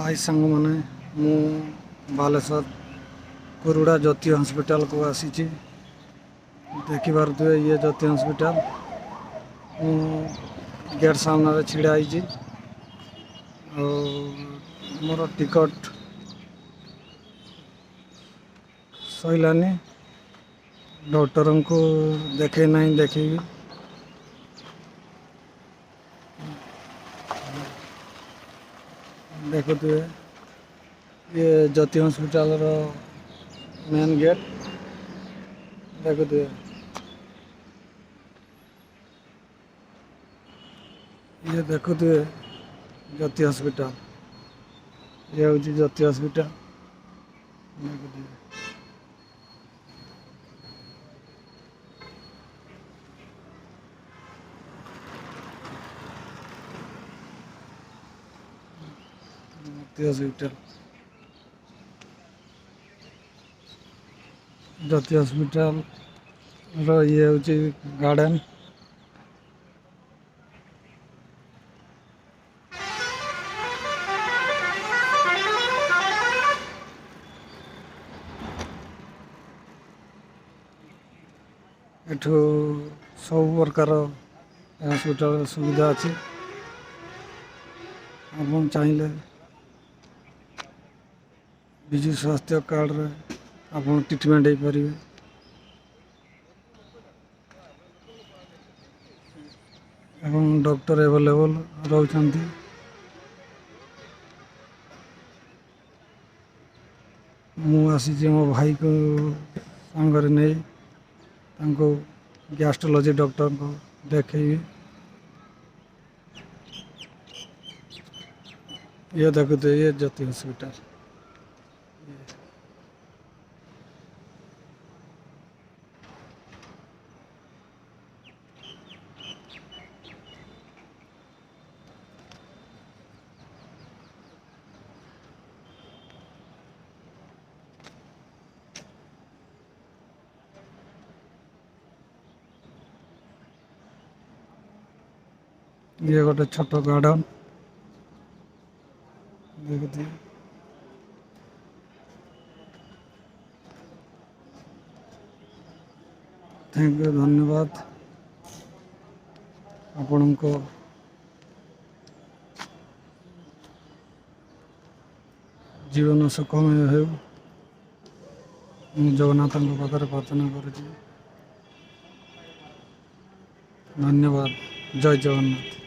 हाय सांग माने मु बालेश्वर कुरुड़ा ज्योति हॉस्पिटल को आसी देखि पारे ये ज्योति हॉस्पिटल गेट सामने छिड़ा मोर टिकट सैलानी डॉक्टर को देखे नहीं देखी देखुए ये ज्योति हॉस्पिटल रो मेन गेट देखुए ये देखुए ज्योति हॉस्पिटल ये हूँ ज्योति हॉस्पिटल देखुए ज्योति हॉस्पिटल रो ये हूँ गार्डन एठू सब प्रकार हॉस्पिटल सुविधा अच्छी आप चाहिए विजु स्वास्थ्य कार्ड रे आप ट्रिटमेंट हो पारे एवं डॉक्टर अवेलेबल रहउछंती मु आसी मो भाई को सांगरे नहीं तांको गैस्ट्रोलॉजी डॉक्टर को देखेबी ये देखते ये ज्योति हॉस्पिटल ये गोटे छोट गार्डन देखते थैंक यू धन्यवाद आपण को जीवन सुखमय हो जगन्नाथ पाखे प्रार्थना कर धन्यवाद जय जगन्नाथ।